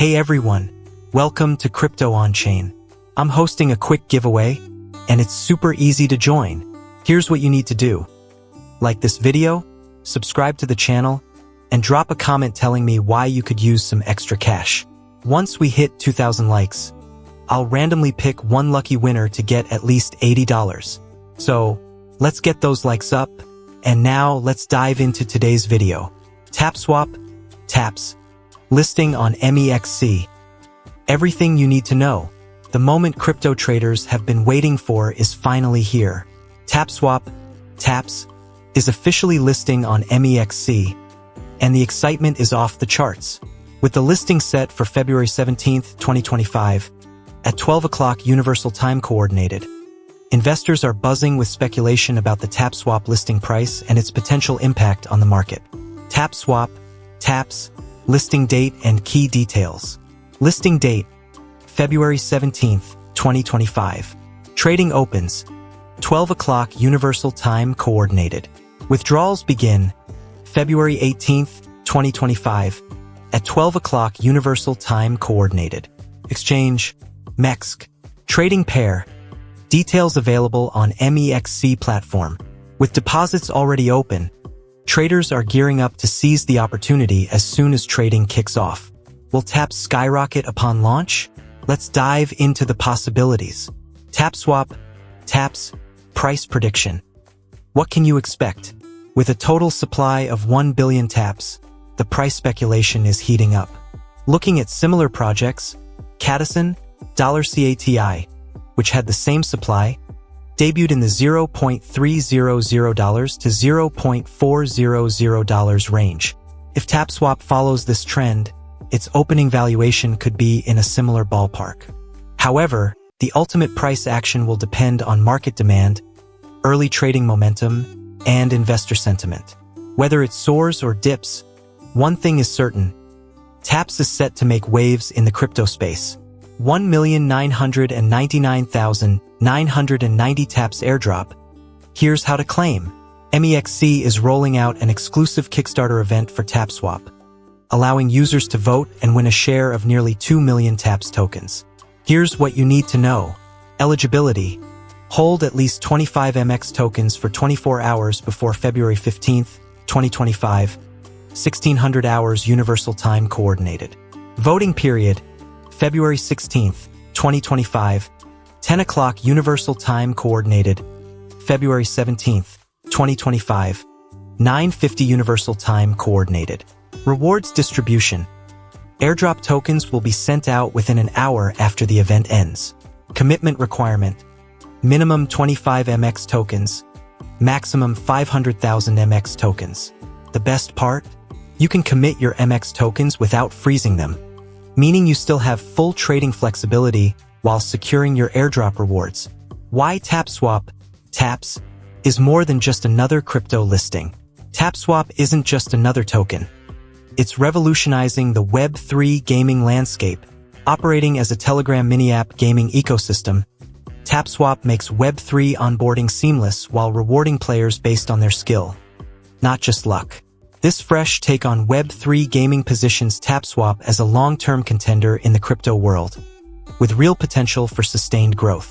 Hey everyone, welcome to Crypto On-Chain. I'm hosting a quick giveaway, and it's super easy to join. Here's what you need to do. Like this video, subscribe to the channel, and drop a comment telling me why you could use some extra cash. Once we hit 2,000 likes, I'll randomly pick one lucky winner to get at least $80. So, let's get those likes up, and now let's dive into today's video. TapSwap, Taps, listing on MEXC. Everything you need to know. The moment crypto traders have been waiting for is finally here. TapSwap, Taps, is officially listing on MEXC, and the excitement is off the charts. With the listing set for February 17th, 2025, at 12 o'clock Universal Time Coordinated, investors are buzzing with speculation about the TapSwap listing price and its potential impact on the market. TapSwap, Taps, listing date and key details. Listing date, February 17th, 2025. Trading opens, 12 o'clock Universal Time Coordinated. Withdrawals begin, February 18th, 2025, at 12 o'clock Universal Time Coordinated. Exchange, MEXC. Trading pair. Details available on MEXC platform. With deposits already open, traders are gearing up to seize the opportunity as soon as trading kicks off. Will Taps skyrocket upon launch? Let's dive into the possibilities. TapSwap, Taps, price prediction. What can you expect? With a total supply of 1 billion taps, the price speculation is heating up. Looking at similar projects, Cadison, $CATI, which had the same supply, debuted in the $0.300 to $0.400 range. If TapSwap follows this trend, its opening valuation could be in a similar ballpark. However, the ultimate price action will depend on market demand, early trading momentum, and investor sentiment. Whether it soars or dips, one thing is certain: Taps is set to make waves in the crypto space. 1,999,990 Taps airdrop. Here's how to claim. MEXC is rolling out an exclusive Kickstarter event for TapSwap, allowing users to vote and win a share of nearly 2 million Taps tokens. Here's what you need to know. Eligibility. Hold at least 25 MX tokens for 24 hours before February 15th, 2025, 1600 hours Universal Time Coordinated. Voting period, February 16th, 2025, 10 o'clock Universal Time Coordinated, February 17th, 2025, 9:50 Universal Time Coordinated. Rewards distribution. Airdrop tokens will be sent out within an hour after the event ends. Commitment requirement. Minimum 25 MX tokens, maximum 500,000 MX tokens. The best part? You can commit your MX tokens without freezing them, meaning you still have full trading flexibility while securing your airdrop rewards. Why TapSwap, Taps, is more than just another crypto listing. TapSwap isn't just another token. It's revolutionizing the Web3 gaming landscape. Operating as a Telegram mini-app gaming ecosystem, TapSwap makes Web3 onboarding seamless while rewarding players based on their skill, not just luck. This fresh take on Web3 gaming positions TapSwap as a long-term contender in the crypto world, with real potential for sustained growth.